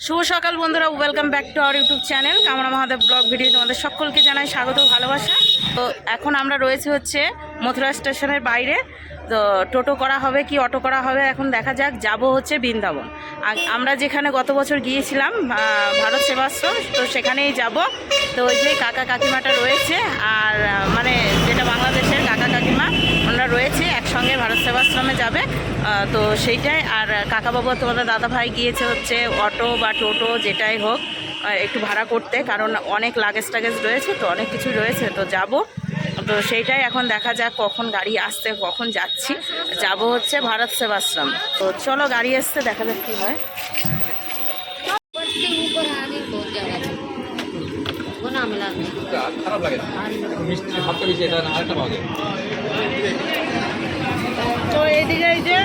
শুভ সকাল বন্ধুরা, welcome back to our YouTube channel কামনা মহাদেব ব্লগ ভিডিও। তোমাদের সকলকে জানাই স্বাগত, ভালোবাসা। তো এখন আমরা রয়েছি হচ্ছে মথুরা স্টেশনের বাইরে। তো টোটো করা হবে কি অটো করা হবে এখন দেখা যাক। যাব হচ্ছে বৃন্দাবন। আমরা যেখানে গত বছর গিয়েছিলাম ভারত সেবাশ্রম, তো সেখানেই যাব। তো ওই যে কাকা কাকিমাটা রয়েছে, আর মানে যেটা বাংলাদেশের কাকা কাকিমা ওনারা রয়েছে, একসঙ্গে ভারত সেবাশ্রমে যাবে। তো সেইটাই। আর কাকাবাবু তোমাদের দাদা ভাই গিয়েছে হচ্ছে অটো বা টোটো যেটাই হোক একটু ভাড়া করতে, কারণ অনেক লাগেজ টাগেজ রয়েছে, তো অনেক কিছু রয়েছে, তো যাব। তো সেইটাই এখন দেখা যাক কখন গাড়ি আসছে, কখন যাচ্ছি। যাব হচ্ছে ভারত সেবাশ্রম। তো চলো, গাড়ি আসছে, দেখা যাক কী হয়। তো এইদিকে এই যে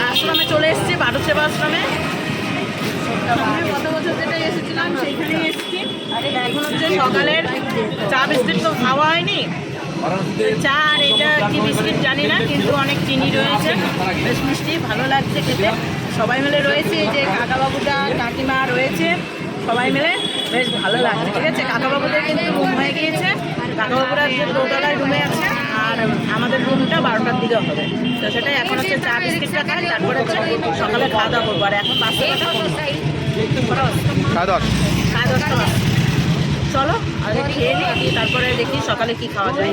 আশ্রমে চলে এসেছি, ভারত সেবা আশ্রমে। গত বছর যেটা এসেছিলাম সেইখানেই এসেছি। এখন হচ্ছে সকালের চা বিস্কিট তো খাওয়া হয়নি, চা আর এটা কি বিস্কিট জানি না, কিন্তু অনেক চিনি রয়েছে, বেশ মিষ্টি, ভালো লাগছে খেতে। সবাই মিলে রয়েছে, এই যে কাকাবাবুটা কাকিমা রয়েছে, সবাই মিলে বেশ ভালো লাগছে। ঠিক আছে, কাকাবাবুদের কিন্তু রুম হয়ে গিয়েছে, কাকাবাবুরা যে দোতলায় রুমে আছে, আর আমাদের রুমটা 12টার দিকে হবে। তো সেটাই, এখন হচ্ছে চা বিস্কিটটা খাই, তারপরে হচ্ছে সকালে খাওয়া দাওয়া করবো। আর এখন সাড়ে 10টা। চলো আগে খেয়ে নিই, তারপরে দেখি সকালে কি খাওয়া যায়।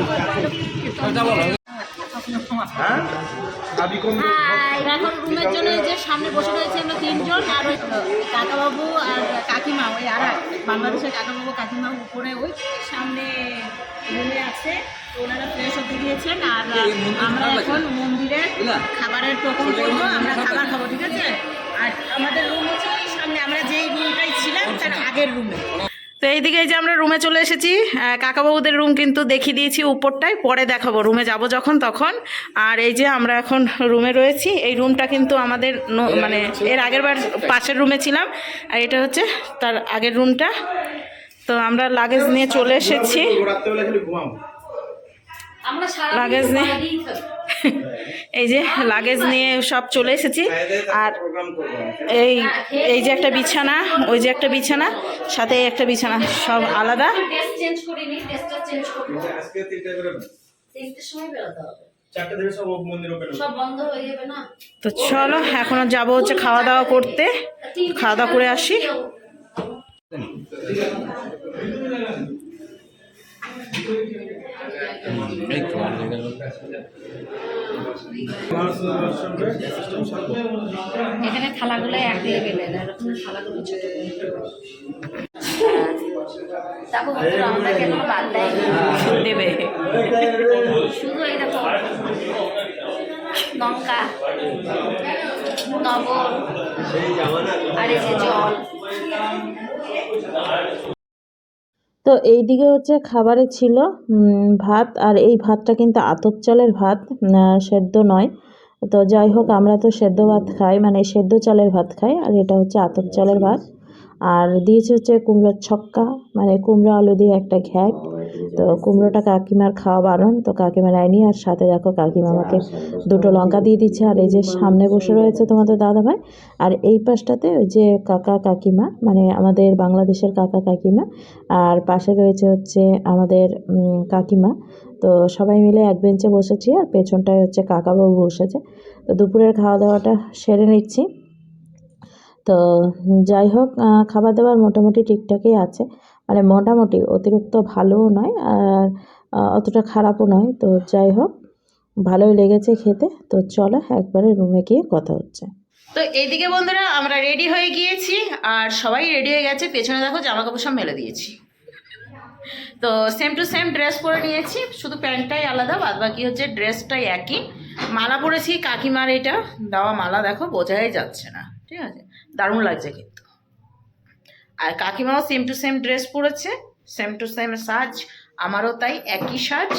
এখন রুমের জন্য যে সামনে বসে রয়েছে আমরা তিনজন, আর ওই কাকাবাবু আর কাকিমা, ওই আর বাংলাদেশের কাকাবাবু কাকিমা উপরে ওই সামনে রুমে আছে। তো ওনারা ফ্রেশ হতে গিয়েছেন, আর আমরা এখন মন্দিরে খাবারের টোকন করবো, আমরা খাবার খাবো। ঠিক আছে, আর আমাদের রুম হচ্ছে ওই সামনে, আমরা যেই রুমটাই ছিলাম তার আগের রুমে। তো এইদিকে যে আমরা রুমে চলে এসেছি, কাকাবাবুদের রুম কিন্তু দেখিয়ে দিয়েছি উপরটায়, পরে দেখাবো রুমে যাব যখন তখন। আর এই যে আমরা এখন রুমে রয়েছি, এই রুমটা কিন্তু আমাদের মানে এর আগের বার পাশের রুমে ছিলাম, আর এটা হচ্ছে তার আগের রুমটা। তো আমরা লাগেজ নিয়ে চলে এসেছি, লাগেজ নিয়ে এই যে লাগেজ নিয়ে সব চলে এসেছি। আর এই এই যে একটা বিছানা, ওই যে একটা বিছানা, সাথে একটা বিছানা, সব আলাদা। তো চলো এখন যাবো হচ্ছে খাওয়া দাওয়া করতে, খাওয়া দাওয়া করে আসি। এখানে থালাগুলো এক লেভেলের, থালাগুলো ছোট আমরা কেন বাদ দেবে, শুধু এইরকম লঙ্কা, লবণ আর এই যে জল। তো এই দিকে হচ্ছে খাবারে ছিল ভাত, আর এই ভাতটা কিন্তু আতপ চালের ভাত, সেদ্ধ নয়। তো যাই হোক, আমরা তো সেদ্ধ ভাত খাই, মানে সেদ্ধ চালের ভাত খাই, আর এটা হচ্ছে আতপ চালের ভাত। আর দিয়েছে হচ্ছে কুমড়োর ছক্কা, মানে কুমড়ো আলু দিয়ে একটা ঘ্যাট। তো কুমড়োটা কাকিমার খাওয়া বারণ, তো কাকিমা নেয়নি। আর সাথে দেখো কাকিমা আমাকে দুটো লঙ্কা দিয়ে দিচ্ছে। আর এই যে সামনে বসে রয়েছে তোমাদের দাদাভাই, আর এই পাশটাতে ওই যে কাকা কাকিমা, মানে আমাদের বাংলাদেশের কাকা কাকিমা, আর পাশে রয়েছে হচ্ছে আমাদের কাকিমা। তো সবাই মিলে এক বেঞ্চে বসেছি, আর পেছনটায় হচ্ছে কাকাবাবু বসেছে। তো দুপুরের খাওয়া দাওয়াটা সেরে নিচ্ছি। তো যাই হোক, খাবার দাবার মোটামুটি ঠিকঠাকই আছে, মানে মোটামুটি, অতিরিক্ত ভালোও নয় আর অতটা খারাপও নয়। তো যাই হোক, ভালোই লেগেছে খেতে। তো চলো একবারে রুমে গিয়ে কথা হচ্ছে। তো এইদিকে বন্ধুরা আমরা রেডি হয়ে গিয়েছি, আর সবাই রেডি হয়ে গেছে। পেছনে দেখো জামা কাপড় সব মেলে দিয়েছি। তো সেম টু সেম ড্রেস পরে নিয়েছি, শুধু প্যান্টটাই আলাদা, বাদ বাকি হচ্ছে ড্রেসটাই একই। মালা পরেছি, কাকিমার এটা দেওয়া মালা, দেখো বোঝাই যাচ্ছে না, ঠিক আছে, দারুণ লাগছে কিন্তু। আর কাকিমাও সেম টু সেম ড্রেস পরেছে, সেম টু সেম সাজ, আমারও তাই একই সাজ।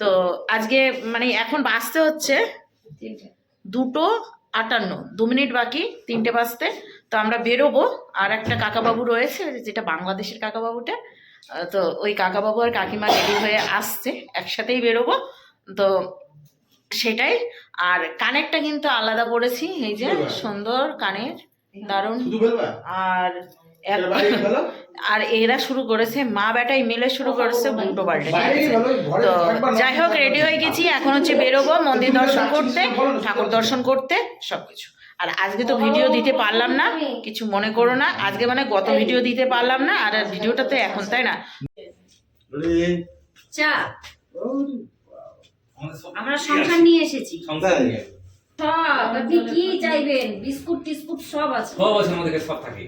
তো আজকে মানে এখন বাজতে হচ্ছে 2:58, 2 মিনিট বাকি 3টে বাজতে। তো আমরা বেরোবো। আর একটা কাকাবাবু রয়েছে, যেটা বাংলাদেশের কাকাবাবুটা, তো ওই কাকাবাবু আর কাকিমা রেডি হয়ে আসছে, একসাথেই বেরোবো। তো সেটাই। আর কানেরটা কিন্তু আলাদা পরেছি, এই যে সুন্দর কানের, দারুণ। আর আর এরা শুরু করেছে, মা বেটাই মিলে শুরু করেছে উল্টো পাল্টে। তো যাই হোক, রেডি হয়ে গেছি, এখন হচ্ছে বেরোবো মন্দির দর্শন করতে, ঠাকুর দর্শন করতে, সবকিছু। আর আজকে তো ভিডিও দিতে পারলাম না, কিছু মনে করো না, আজকে মানে গত ভিডিও দিতে পারলাম না, আর ভিডিওটা তো এখন, তাই না? চা আমরা সংসার নিয়ে এসেছি, সব আপনি কি চাইবেন, বিস্কুট টিস্কুট সব আছে, সব আছে আমাদের কাছে, সব থাকে।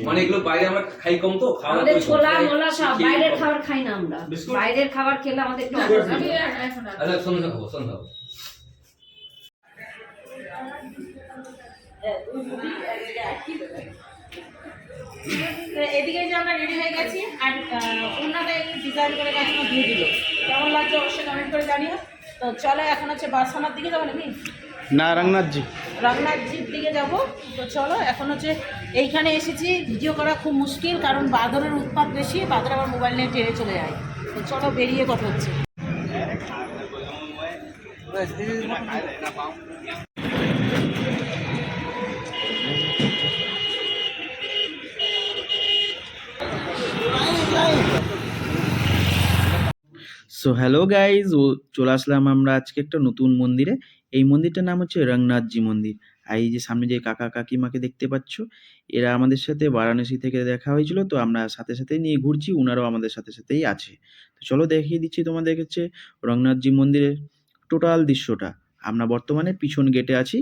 মানে এগুলো বাইরে আমরা খাই কম, তো খাওয়া আমাদের ছোলা মোলা সব বাইরের খাবার খাই না আমরা, বাইরের খাবার খেলে আমাদের একটু আচ্ছা সন্ধ্যা খাবো, সন্ধ্যা খাবো। এদিকে যে আমরা রেডি হয়ে গেছি, আর ওনারা একটু ডিজাইন করে গাছটা দিয়ে দিল, কেমন লাগছে অবশ্যই কমেন্ট করে জানিও। তো চলো এখন হচ্ছে বাসখানার দিকে যাবো নাকি না রংনাথজি রংনাথজির দিকে যাব। তো চলো এখন হচ্ছে এইখানে এসেছি, ভিডিও করা খুব মুশকিল, কারণ বাদরের উৎপাত বেশি, বাদর আবার মোবাইল নিয়ে টেনে চলে যায়। তো চলো বেরিয়ে কথা হচ্ছে। সো হ্যালো গাইজ, চলে আসলাম আমরা আজকে একটা নতুন মন্দিরে। এই মন্দিরটার নাম হচ্ছে রংনাথজি মন্দির। আর এই যে সামনে যে কাকা কাকিমাকে দেখতে পাচ্ছ, এরা আমাদের সাথে বারাণসী থেকে দেখা হয়েছিল, তো আমরা সাথে সাথে নিয়ে ঘুরছি, ওনারাও আমাদের সাথে সাথেই আছে। তো চলো দেখিয়ে দিচ্ছি তোমাদের হচ্ছে রংনাথজি মন্দিরের টোটাল দৃশ্যটা। আমরা বর্তমানে পিছন গেটে আছি,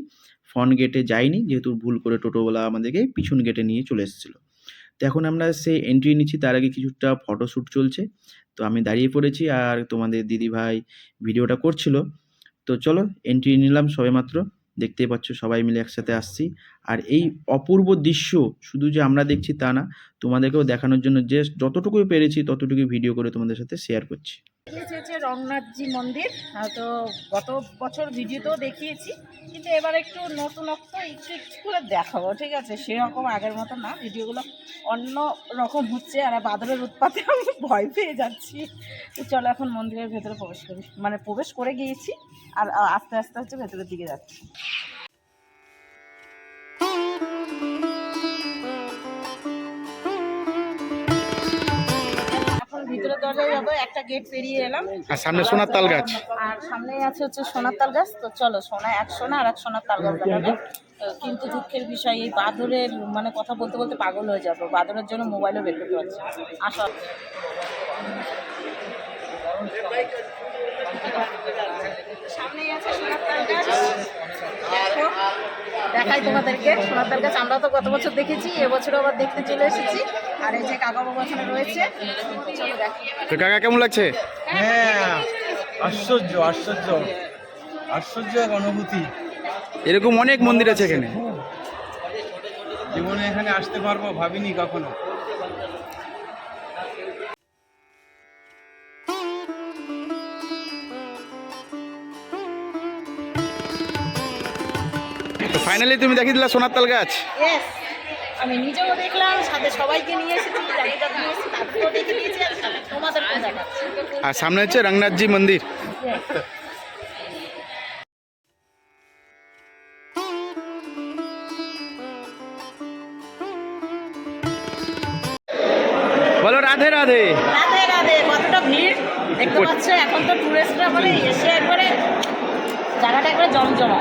ফ্রন্ট গেটে যাইনি, যেহেতু ভুল করে টোটোওয়ালা আমাদেরকে পিছন গেটে নিয়ে চলে এসেছিলো। তো এখন আমরা সেই এন্ট্রি নিচ্ছি, তার আগে কিছুটা ফটোশ্যুট চলছে, তো আমি দাঁড়িয়ে পড়েছি আর তোমাদের দিদিভাই ভিডিওটা করছিল। তো চলো এন্ট্রি নিলাম সবেমাত্র, দেখতেই পাচ্ছ সবাই মিলে একসাথে আসছি। আর এই অপূর্ব দৃশ্য শুধু যে আমরা দেখছি তা না, তোমাদেরকেও দেখানোর জন্য যে যতটুকুই পেরেছি ততটুকুই ভিডিও করে তোমাদের সাথে শেয়ার করছি। হচ্ছে রংনাথজি মন্দির, তো গত বছর ভিডিওতেও দেখিয়েছি, কিন্তু এবার একটু নতুনত্ব একটু একটু করে দেখাবো, ঠিক আছে? সেরকম আগের মতো না, ভিডিওগুলো অন্য রকম হচ্ছে, আর বাদরের উৎপাতে আমি ভয় পেয়ে যাচ্ছি। তো চলো এখন মন্দিরের ভেতরে প্রবেশ করি, মানে প্রবেশ করে গিয়েছি, আর আস্তে আস্তে হচ্ছে ভেতরের দিকে যাচ্ছি। ভিতরের দরজায় যাবো, একটা গেট পেরিয়ে এলাম, আর সামনে সোনার তাল গাছ, আর সামনেই আছে হচ্ছে সোনার তাল গাছ। তো চলো, সোনা এক সোনা আর এক সোনার তাল গাছ দেখাবে। কিন্তু দুঃখের বিষয়, এই বাদরের মানে কথা বলতে বলতে পাগল হয়ে যাবো, বাদরের জন্য মোবাইলও বের করতে পারছি। আসো, সামনেই আছে সোনার তাল গাছ, দেখো দেখাই তোমাদেরকে সোনার তাল গাছ। আমরা তো গত বছর দেখেছি, এবছরও আবার দেখতে চলে এসেছি। আর এই যে কাকা বাবা এখানে রয়েছে, চলো দেখি। তো কাকা কেমন লাগছে? হ্যাঁ, আশ্চর্য আশ্চর্য আশ্চর্য এক অনুভূতি। এরকম অনেক মন্দির আছে এখানে, জীবনে এখানে আসতে পারবো ভাবিনি কখনো। তো ফাইনালি তুমি দেখিয়ে দিলা সোনার তাল গাছ। Yes, আমি নিজেও দেখলাম, সাথে সবাইকে নিয়ে এসেছি, যাকে যাকে নিয়ে এসেছি তাদেরকেও দেখে দিয়েছি, আর সাথে তোমাদেরকেও দেখাচ্ছি। আর সামনে হচ্ছে রংনাথজি মন্দির। বলো রাধে রাধে। রাধে রাধে। কতটা ভিড় দেখতে পাচ্ছ, এখন তো টুরিস্টরা মানে এসে একবারে জায়গাটা একবারে জমজমা।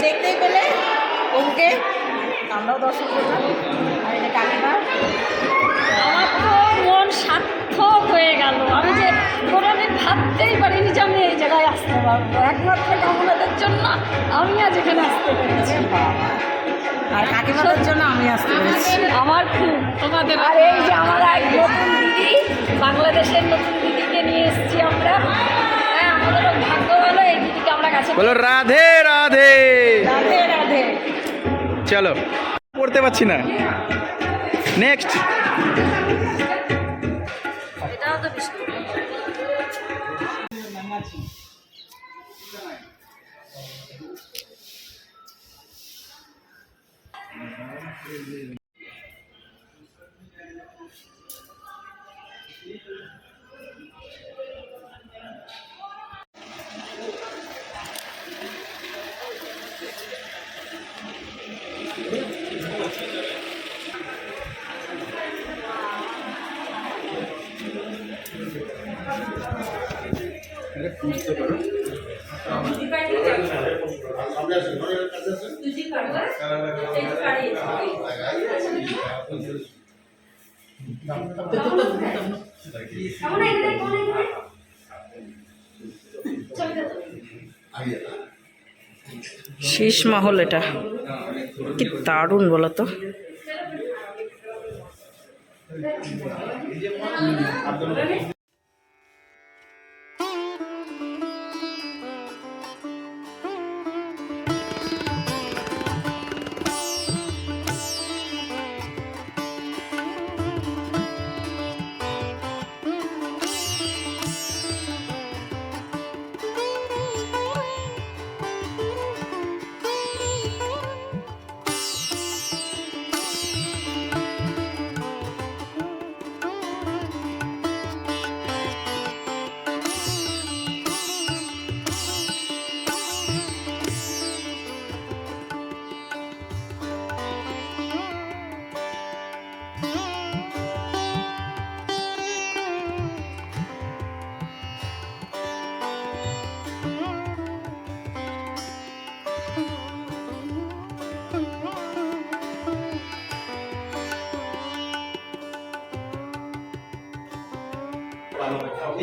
দেখতেই পেলে ওকে আমরাও দর্শন করলাম, আর এটা কাকিমা। আমার তো মন সার্থক হয়ে গেল, আমি যে কোনোদিন ভাবতেই পারিনি যে আমি এই জায়গায় আসতে পারবো, একমাত্র কামনাদের জন্য আমি আজ এখানে আসতে পেরেছি। আর কাকিমাদের জন্য আমি আসতে পেরেছি। আমার খুব তোমাদের, আর এই যে আমার এক নতুন দিদি, বাংলাদেশের নতুন দিদিকে নিয়ে নিয়ে এসেছি আমরা। হ্যাঁ, আমাদেরও ভাগ্য ভালো, এই দিদিকে আমরা কাছে বলো রাধে রাধে। রাধে রাধে। চলো, পড়তে পারছি না। নেক্সট। এটাও তো বিষ্ণু। শীষ মহল, এটা কি দারুণ বলো তো।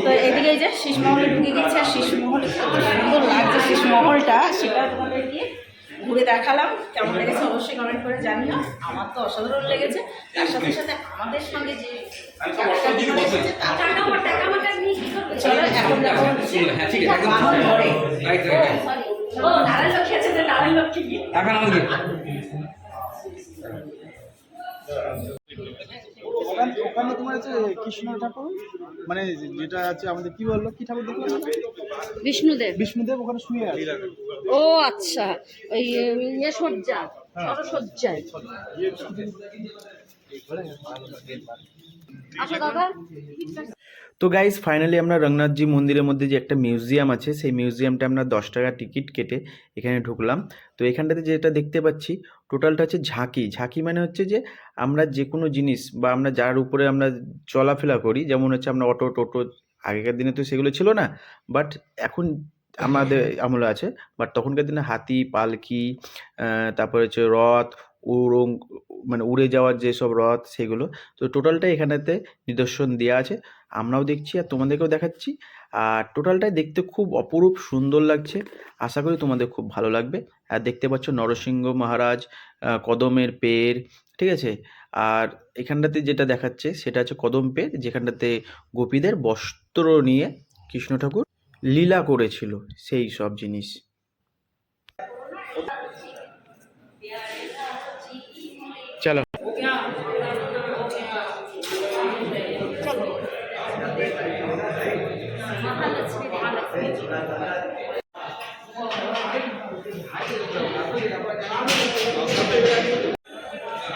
তো এদিকে এই যে শীষমহলে ঢুকে গেছে, আর শীষমহলে কত সুন্দর লাগছে শীষমহলটা, সেটা তোমাদেরকে ঘুরে দেখালাম। কেমন লেগেছে অবশ্যই কমেন্ট করে জানিও। আমার তো অসাধারণ লেগেছে। তার সাথে সাথে আমাদের সঙ্গে যে চলো এখন যাবো হচ্ছে বাঁধন ঘরে। ও নারায়ণ লক্ষ্মী আছে, নারায়ণ লক্ষ্মী কি এখন আমাকে ওখানে তোমার আছে কৃষ্ণ ঠাকুর, মানে যেটা আছে আমাদের কি বললো, কি ঠাকুর দেখলো? বিষ্ণুদেব। বিষ্ণুদেব ওখানে শুয়ে আছে। ও আচ্ছা, ওই ইয়ে সজ্জা, সরসজ্জায়। আচ্ছা দাদা। তো গাইস ফাইনালি আমরা রঙ্গনাথজি মন্দিরের মধ্যে যে একটা মিউজিয়াম আছে, সেই মিউজিয়ামটা আমরা 10 টাকা টিকিট কেটে এখানে ঢুকলাম। তো এখানটাতে যেটা দেখতে পাচ্ছি টোটালটা হচ্ছে ঝাঁকি। ঝাঁকি মানে হচ্ছে যে আমরা যে কোনো জিনিস বা আমরা যার উপরে আমরা চলাফেরা করি, যেমন হচ্ছে আমরা অটো টোটো, আগেকার দিনে তো সেগুলো ছিল না, বাট এখন আমাদের আমলে আছে। বাট তখনকার দিনে হাতি, পালকি, তারপরে হচ্ছে রথ, উড়ং, মানে উড়ে যাওয়ার যেসব রথ সেগুলো। তো টোটালটাই এখানেতে নিদর্শন দেওয়া আছে, আমরাও দেখছি আর তোমাদেরকেও দেখাচ্ছি। আর টোটালটাই দেখতে খুব অপরূপ সুন্দর লাগছে, আশা করি তোমাদের খুব ভালো লাগবে। আর দেখতে পাচ্ছ নরসিংহ মহারাজ, কদমের পেড়, ঠিক আছে। আর এখানটাতে যেটা দেখাচ্ছে সেটা হচ্ছে কদম পেড়, যেখানটাতে গোপীদের বস্ত্র নিয়ে কৃষ্ণ ঠাকুর লীলা করেছিল, সেই সব জিনিস। চলো।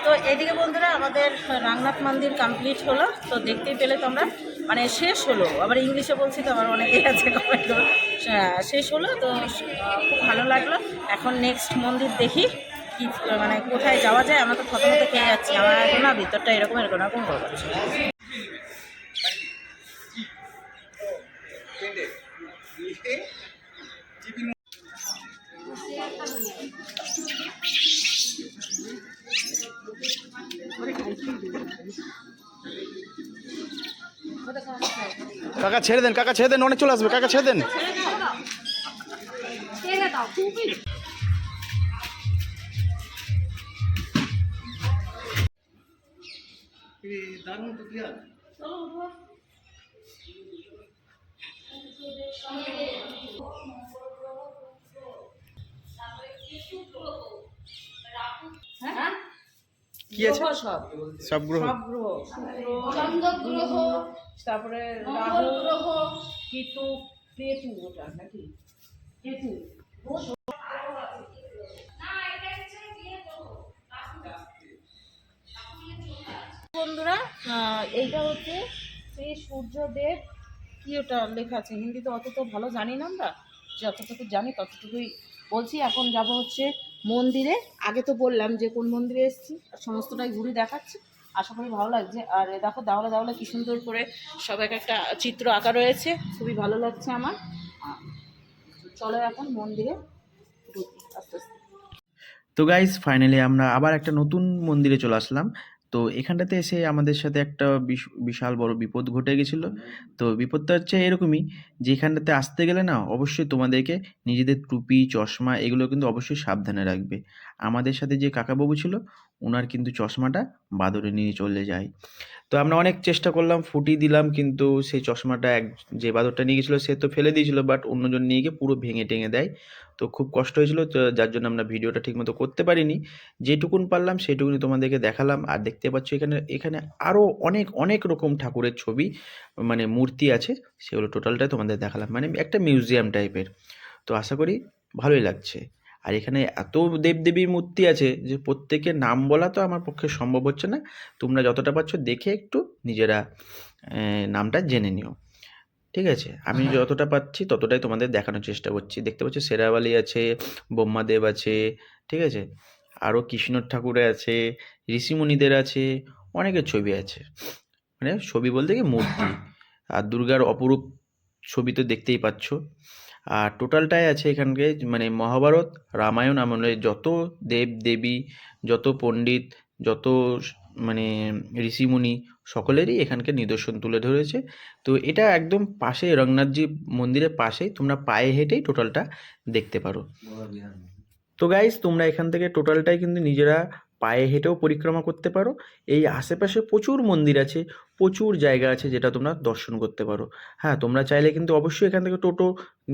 তো এদিকে বন্ধুরা আমাদের রামনাথ মন্দির কমপ্লিট হলো। তো দেখতেই পেলে তোমরা, মানে শেষ হলো, আবার ইংলিশে বলছি তো আমার অনেকেই আছে কমেন্ট করো। শেষ হলো তো খুব ভালো লাগলো। এখন নেক্সট মন্দির দেখি কি, মানে কোথায় যাওয়া যায়। আমরা তো প্রথমত খেয়ে যাচ্ছি, আমার এখন না ভিতরটা এরকম এরকম করছে। কাকা ছেড়ে দেন, কাকা ছেড়ে দেন, অনেক চলে আসবে, কাকা ছেড়ে দেন। হ্যাঁ, কি আছে? গ্রহ সব সব গ্রহ। সব গ্রহ, শুক্র, চন্দ্র গ্রহ, তারপরে রাহু গ্রহ, কেতু, কেতু ওটা নাকি কেতু। বন্ধুরা, এইটা হচ্ছে সেই সূর্যদেব, কি ওটা লেখা আছে হিন্দিতে, অত তো ভালো জানি না আমরা, যতটুকু জানি ততটুকুই বলছি। এখন যাব হচ্ছে মন্দিরে। আগে তো বললাম যে কোন মন্দিরে এসেছি, আর সমস্তটাই ঘুরে দেখাচ্ছি। আশা করি ভালো লাগছে। আর এ দেখো দেওয়ালে দেওয়ালে কি সুন্দর করে সব এক একটা চিত্র আঁকা রয়েছে, খুবই ভালো লাগছে আমার। চলো এখন মন্দিরে ঢুকি আস্তে আস্তে। তো গাইস ফাইনালি আমরা আবার একটা নতুন মন্দিরে চলে আসলাম। তো এখানটাতে এসে আমাদের সাথে একটা বিশাল বড় বিপদ ঘটে গেছিল। তো বিপদটা হচ্ছে এরকমই যে এখানটাতে আসতে গেলে না অবশ্যই তোমাদেরকে নিজেদের টুপি চশমা এগুলো কিন্তু অবশ্যই সাবধানে রাখবে। আমাদের সাথে যে কাকাবাবু ছিল ওনার কিন্তু চশমাটা বাদরে নিয়ে চলে যায়। তো আমরা অনেক চেষ্টা করলাম, ফুটিয়ে দিলাম, কিন্তু সেই চশমাটা যে বাদরটা নিয়ে গেছিলো সে তো ফেলে দিয়েছিল, বাট অন্যজন নিয়ে গিয়ে পুরো ভেঙে টেঙে দেয়। তো খুব কষ্ট হয়েছিল, তো যার জন্য আমরা ভিডিওটা ঠিকমতো করতে পারিনি। যেটুকুন পারলাম সেটুকুনি তোমাদেরকে দেখালাম। আর দেখতে পাচ্ছ এখানে এখানে আরও অনেক অনেক রকম ঠাকুরের ছবি মানে মূর্তি আছে, সেগুলো টোটালটাই তোমাদের দেখালাম, মানে একটা মিউজিয়াম টাইপের। তো আশা করি ভালোই লাগছে। আর এখানে এত দেবদেবীর মূর্তি আছে যে প্রত্যেকের নাম বলা তো আমার পক্ষে সম্ভব হচ্ছে না। তোমরা যতটা পারছো দেখে একটু নিজেরা নামটা জেনে নিও, ঠিক আছে? আমি যতটা পাচ্ছি ততটাই তোমাদের দেখানোর চেষ্টা করছি। দেখতে পাচ্ছ শেরাওয়ালি আছে, ব্রহ্মাদেব আছে, ঠিক আছে? আরও কৃষ্ণ ঠাকুরের আছে, ঋষিমুনিদের আছে, অনেকের ছবি আছে। মানে ছবি বলতে কি মূর্তি। আর দুর্গার অপরূপ ছবি তো দেখতেই পাচ্ছ। আর টোটালটাই আছে এখানকে মানে মহাভারত রামায়ণ আমলে যত দেব দেবী, যত পণ্ডিত, যত মানে ঋষিমুনি সকলেরই এখানকার নিদর্শন তুলে ধরেছে। তো এটা একদম পাশে রঙ্গনাথজি মন্দিরের পাশেই, তোমরা পায়ে হেঁটেই টোটালটা দেখতে পারো। তো গাইস তোমরা এখান থেকে টোটালটাই কিন্তু নিজেরা পায়ে হেঁটেও পরিক্রমা করতে পারো। এই আশেপাশে প্রচুর মন্দির আছে, প্রচুর জায়গা আছে যেটা তোমরা দর্শন করতে পারো। হ্যাঁ, তোমরা চাইলে কিন্তু অবশ্যই এখান থেকে টোটো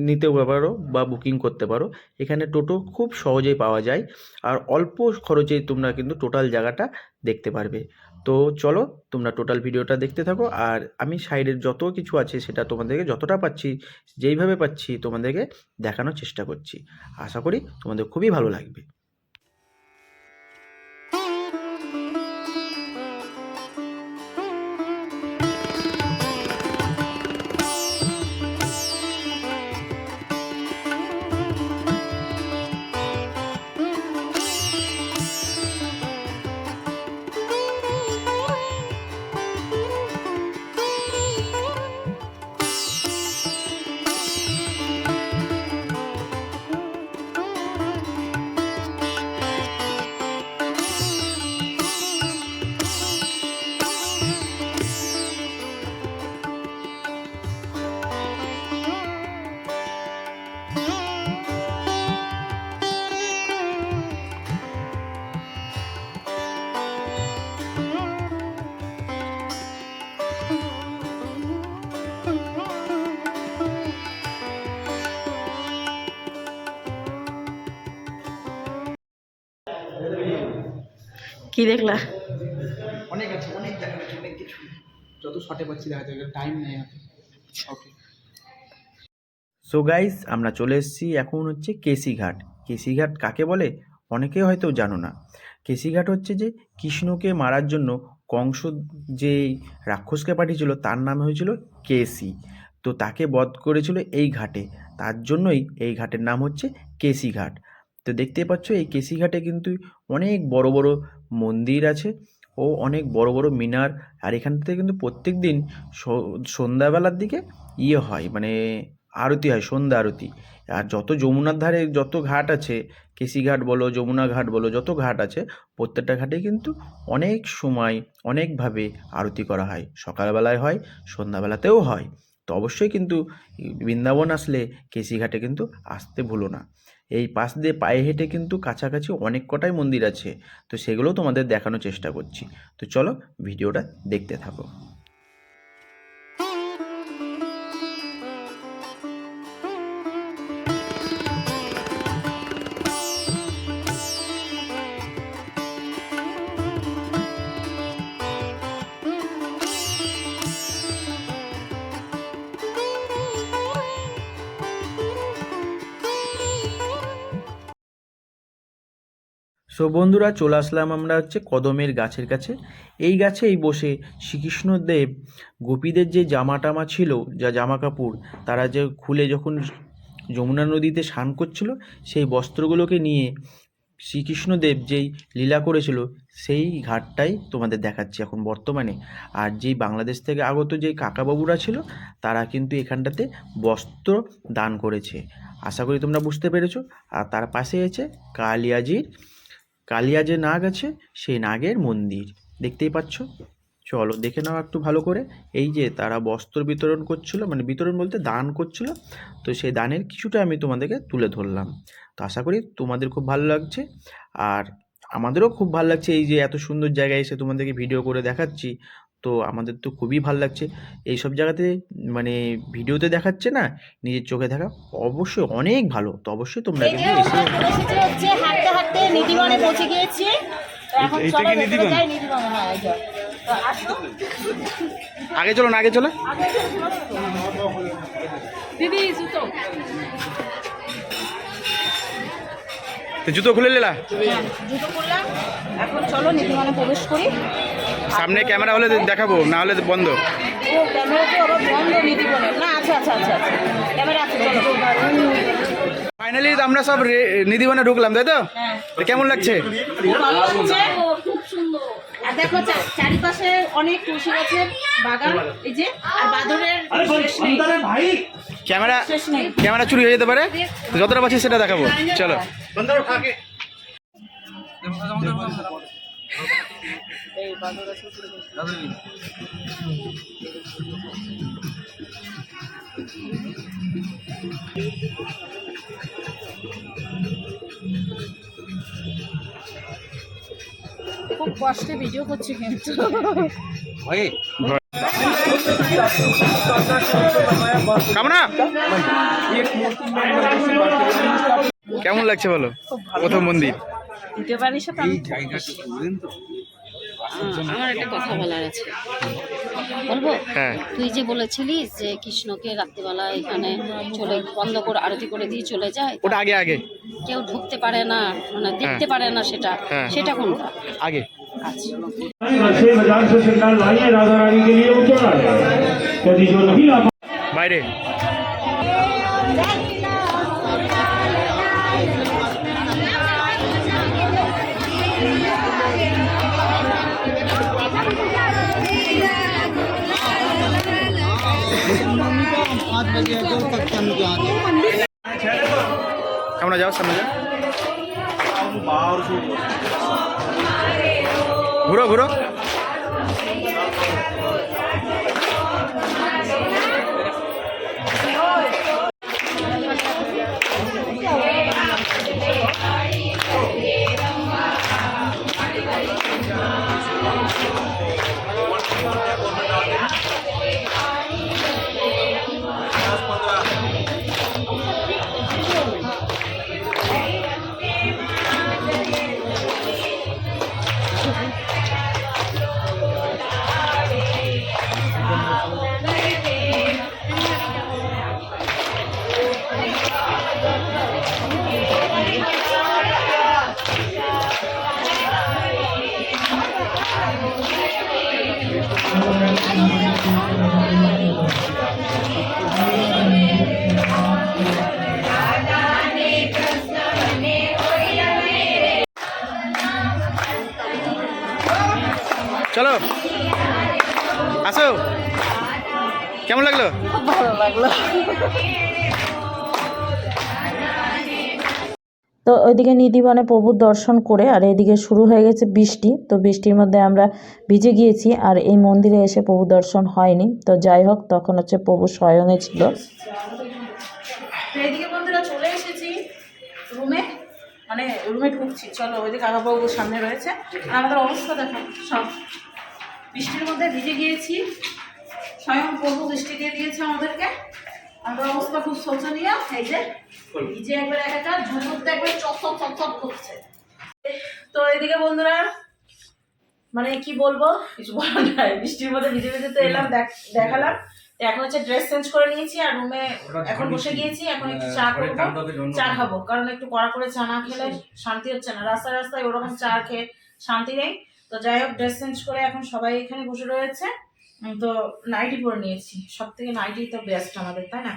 নিতে পারো বা বুকিং করতে পারো। এখানে টোটো খুব সহজেই পাওয়া যায়, আর অল্প খরচেই তোমরা কিন্তু টোটাল জায়গাটা দেখতে পারবে। তো চলো তোমরা টোটাল ভিডিওটা দেখতে থাকো, আর আমি সাইডের যত কিছু আছে সেটা তোমাদেরকে যতটা পাচ্ছি যেইভাবে পাচ্ছি তোমাদেরকে দেখানোর চেষ্টা করছি। আশা করি তোমাদের খুবই ভালো লাগবে। কি দেখলা? অনেক আছে, অনেক দেখা যাচ্ছে, অনেক কিছু। যত শর্টে পাচ্ছি দেখা যাবে, টাইম নেই হাতে। ওকে। সো গাইস আমরা চলে এসেছি এখন হচ্ছে কেসিঘাট। কেসিঘাট কাকে বলে অনেকে হয়তো জানো না। কেসিঘাট হচ্ছে যে কৃষ্ণকে মারার জন্য কংস যে রাক্ষসকে পাঠিয়েছিল তার নাম হয়েছিল কেসি। তো তাকে বধ করেছিল এই ঘাটে, তার জন্যই এই ঘাটের নাম হচ্ছে কেসিঘাট। তো দেখতেই পাচ্ছ এই কেসিঘাটে কিন্তু অনেক বড় বড় মন্দির আছে ও অনেক বড় বড় মিনার। আর এখান থেকে কিন্তু প্রত্যেক দিন সন্ধ্যাবেলার দিকে হয় মানে আরতি হয়, সন্ধ্যা আরতি। আর যত যমুনার ধারে যত ঘাট আছে, কেসিঘাট বলো যমুনা ঘাট বলো, যত ঘাট আছে প্রত্যেকটা ঘাটেই কিন্তু অনেক সময় অনেকভাবে আরতি করা হয়। সকালবেলায় হয়, সন্ধ্যাবেলাতেও হয়। তো অবশ্যই কিন্তু বৃন্দাবন আসলে কেসিঘাটে কিন্তু আসতে ভুলো না। এই পাশ দিয়ে পায়ে হেঁটে কিন্তু কাছাকাছি অনেক কটাই মন্দির আছে, তো সেগুলোও তোমাদের দেখানোর চেষ্টা করছি। তো চলো ভিডিওটা দেখতে থাকো। সো বন্ধুরা চলে আসলাম আমরা হচ্ছে কদমের গাছের কাছে। এই গাছেই বসে শ্রীকৃষ্ণদেব গোপীদের যে জামা টামা ছিল, যা জামা কাপড় তারা যে খুলে যখন যমুনা নদীতে স্নান করছিল, সেই বস্ত্রগুলোকে নিয়ে শ্রীকৃষ্ণদেব যেই লীলা করেছিল সেই ঘাটটাই তোমাদের দেখাচ্ছি এখন বর্তমানে। আর যেই বাংলাদেশ থেকে আগত যেই কাকাবাবুরা ছিল তারা কিন্তু এখানটাতে বস্ত্র দান করেছে, আশা করি তোমরা বুঝতে পেরেছো। আর তার পাশে আছে কালিয়া যে নাগ আছে সেই নাগের মন্দির দেখতেই পাচ্ছ। চলো দেখে নাও একটু ভালো করে। এই যে তারা বস্ত্র বিতরণ করছিল, মানে বিতরণ বলতে দান করছিল, তো সেই দানের কিছুটা আমি তোমাদেরকে তুলে ধরলাম। তো আশা করি তোমাদের খুব ভালো লাগছে, আর আমাদেরও খুব ভালো লাগছে এই যে এত সুন্দর জায়গায় এসে তোমাদেরকে ভিডিও করে দেখাচ্ছি। তো আমাদের তো খুবই ভালো লাগছে এই সব জায়গাতে, মানে ভিডিওতে দেখাচ্ছে না, নিজের চোখে দেখা অবশ্যই অনেক ভালো। তো অবশ্যই তোমরা কিন্তু এসে এসেছি হচ্ছে হাঁটতে হাঁটতে নিধিবনে পৌঁছে গিয়েছি। তো এখন চলো ভেতরে যাই নিধিবনে। হ্যাঁ এই যে। তো আসো আগে চলো না, আগে চলো। দিদি জুতো তো জুতো খুলে নিলা, হ্যাঁ, জুতো করলাম। এখন চলো নিধিবনে প্রবেশ করি। সামনে ক্যামেরা হলে দেখাবো, না হলে বন্ধ। ও ক্যামেরা তো আবার বন্ধ নিধিবনে না? আচ্ছা আচ্ছা আচ্ছা আচ্ছা, ক্যামেরা আছে চলো। ফাইনালি আমরা সব নিধিবনে ঢুকলাম, তাই তো? হ্যাঁ তো কেমন লাগছে? খুব ভালো লাগছে। খুব সুন্দর। আর দেখো চারিপাশে অনেক তুলসী গাছের বাগান, এই যে, আর বাদরের শেষ নেই, শেষ নেই। ক্যামেরা চুরি হয়ে যেতে পারে, তো যতটা পাচ্ছি সেটা দেখাবো। চলো। খুব কষ্টে ভিডিও করছি কিন্তু। কামনা কেমন লাগছে বলো? প্রথম মন্দির। দিতে পারিস তো? আমার একটা কথা বলার আছে, বলবো? হ্যাঁ, তুই যে বলেছিলিস যে কৃষ্ণকে রাত্রিবেলা এখানে চলে বন্ধ করে আরতি করে দিয়ে চলে যায়, ওটা আগে আগে কেউ ঢুকতে পারে না, মানে দেখতে পারে না, সেটা হ্যাঁ। সেটা কোনটা? আগে। আচ্ছা, बाजार से सिंगार लाइए राधा रानी के लिए उतरा यदि जो नहीं ला বাইরে। সামনে যাও, সামনে যাও, ঘুরো ঘুরো। চলো আসো। কেমন লাগলো? ভালো লাগলো। তো ওইদিকে নিধিবনে প্রভুর দর্শন করে আর এদিকে শুরু হয়ে গেছে বৃষ্টি। তো বৃষ্টির মধ্যে আমরা ভিজে গিয়েছি, আর এই মন্দিরে এসে প্রভু দর্শন হয়নি। তো যাই হোক, তখন হচ্ছে প্রভু স্বয়ংয়ে ছিল। এইদিকে বন্ধুরা চলে এসেছি রুমে, মানে রুমে ঢুকছি। চলো, ওই যে কাকাবাবুর সামনে রয়েছে। আর আমাদের অবস্থা দেখো, সব বৃষ্টির মধ্যে ভিজে গিয়েছি। স্বয়ং প্রভু বৃষ্টি দিয়ে দিয়েছে আমাদেরকে। আমাদের অবস্থা খুব শোচনীয়। এই যে ভিজে একবার একাকার, ঝুঁকুরতে একবার চপ করছে। তো এদিকে বন্ধুরা, মানে কি বলবো, কিছু বলার নাই। বৃষ্টির মধ্যে ভিজে ভিজে তো এলাম, দেখালাম। তো এখন হচ্ছে ড্রেস চেঞ্জ করে নিয়েছি আর রুমে এখন বসে গিয়েছি, এখন একটু চা করবো, চা খাবো, কারণ একটু কড়া করে চা না খেলে শান্তি হচ্ছে না, রাস্তায় রাস্তায় ওরকম চা খেয়ে শান্তি নেই। তো যাই হোক ড্রেস চেঞ্জ করে এখন সবাই এখানে বসে রয়েছে। তো নাইটি পরে নিয়েছি, সব থেকে নাইটি তো বেস্ট আমাদের, তাই না?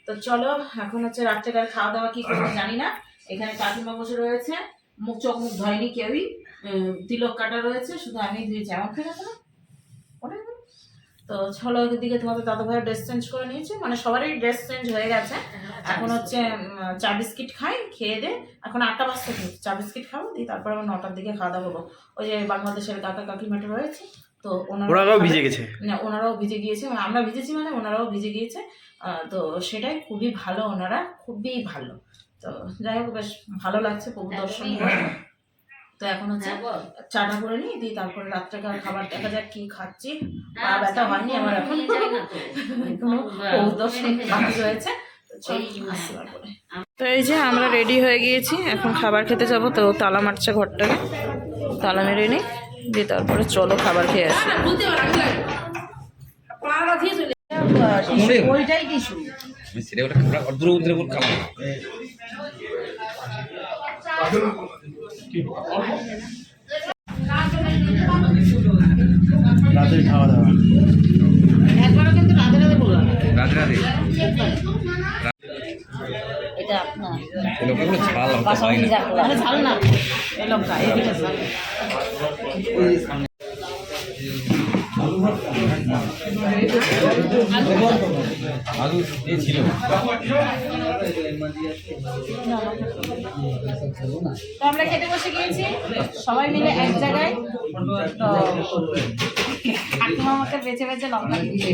তো চলো এখন হচ্ছে রাত্রেকার খাওয়া দাওয়া কি করবো জানি না। এখানে কাকিমা বসে রয়েছে, চোখ মুখ ধরেনি কেউই, তিলক কাটা রয়েছে, শুধু আমি ধুয়েছি। আমার ঠিক আছে না ওটা? তো চলো ওদিকে তোমাদের দাদা ভাইয়ের ড্রেস চেঞ্জ করে নিয়েছে, মানে সবারই ড্রেস চেঞ্জ হয়ে গেছে। এখন হচ্ছে চা বিস্কিট খাই, খেয়ে দে, এখন 8টা বাজতে খেয়ে চা বিস্কিট খাবো, দিয়ে তারপরে আবার 9টার দিকে খাওয়া দাওয়া করবো। ওই যে বাংলাদেশের কাকা কাকিমাটা রয়েছে, তো ওনারাও ভিজে গেছে। না ওনারাও ভিজে গিয়েছে, মানে আমরা ভিজেছি মানে ওনারাও ভিজে গিয়েছে। তো সেটাই খুবই ভালো, ওনারা খুবই ভালো। তো যাই হোক বেশ ভালো লাগছে প্রভু দর্শন করে। তো এখন হচ্ছে চাটা করে নিই, দিয়ে তারপরে রাত্রেকার খাবার দেখা যাক কি খাচ্ছি। পা ব্যথা হয়নি আমার এখন, এখনো প্রভু দর্শন বাকি রয়েছে। তো এই যে আমরা রেডি হয়ে গিয়েছি, এখন খাবার খেতে যাব। তো তালা মারছে ঘরটাকে, তালা মেরে নিই, দিয়ে তারপরে চলো খাবার খেয়ে আসি। ওইটাই টিস্যু। সেটা ওটা দূরে খাবার রাতের খাওয়া দাওয়া একবারও কিন্তু রাধে রাধে বললাম না। রাধে এটা আপনার লোকগুলো ঝাল হতে হয় না। মানে ঝাল না, এই লঙ্কা এদিকে ঝাল। আলু এ ছিল তো আমরা খেতে বসে গিয়েছি সবাই মিলে এক জায়গায়। তো কাকিমা আমাকে বেছে বেছে লঙ্কা দিচ্ছে।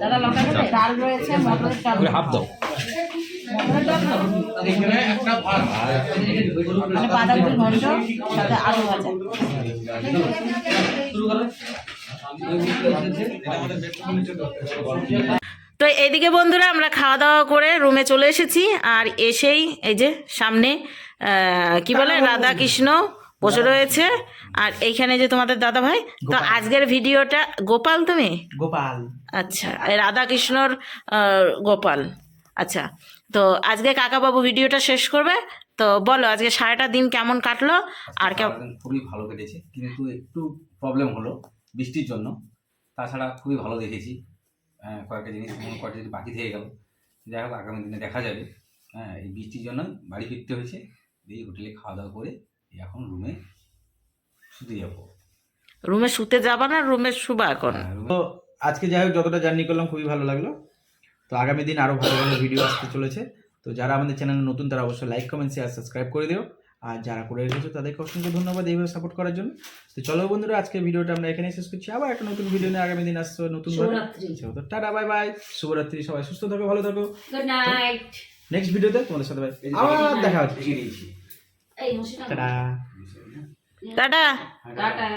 দাদা লঙ্কা খাবে? ডাল রয়েছে, মটরের ডাল, হাফ দাও। মটরের ডাল খাবো? মানে বাঁধাকপির ঘন্ট সাথে আলু ভাজা। তো এইদিকে বন্ধুরা আমরা খাওয়া দাওয়া করে রুমে চলে এসেছি, আর এসেই এই যে সামনে কি বলে রাধা কৃষ্ণ বসে রয়েছে, আর এইখানে যে তোমাদের দাদা ভাই। তো আজকের ভিডিওটা গোপাল, তুমি গোপাল, আচ্ছা রাধা কৃষ্ণর গোপাল। আচ্ছা তো আজকে কাকাবাবু ভিডিওটা শেষ করবে, তো বলো আজকে সারাটা দিন কেমন কাটলো? আর খুবই ভালো কেটেছে, কিন্তু একটু প্রবলেম হলো বৃষ্টির জন্য, তাছাড়া খুবই ভালো দেখেছি। কয়েকটা জিনিস বাকি থেকে গেল, যাই হোক আগামী দিনে দেখা যাবে। এই বৃষ্টির জন্য বাড়ি ফিরতে হয়েছে, এই হোটেলে খাওয়া দাওয়া করে এখন রুমে শুতে যাবো। রুমে শুতে যাবা না রুমে শুবা এখন? তো আজকে যাই হোক যতটা জার্নি করলাম খুবই ভালো লাগলো। তো আগামী দিন আরও ভালো ভালো ভিডিও আসতে চলেছে। তো যারা আমাদের চ্যানেলে নতুন তারা অবশ্যই লাইক কমেন্ট শেয়ার সাবস্ক্রাইব করে দিও, আর যারা করে রেখেছো তাদেরকে অসংখ্য ধন্যবাদ এইভাবে সাপোর্ট করার জন্য। তো চলো বন্ধুরা আজকের ভিডিওটা আমরা এখানে শেষ করছি, আবার একটা নতুন ভিডিও নিয়ে আগামী দিন আসছে নতুন ভাবে। তো টাটা বাই বাই, শুভরাত্রি, সবাই সুস্থ থাকো, ভালো থাকো। Good night. নেক্সট ভিডিওতে তোমাদের সাথে আবার দেখা হচ্ছে। এই মশিটা টাটা। টাটা। টাটা।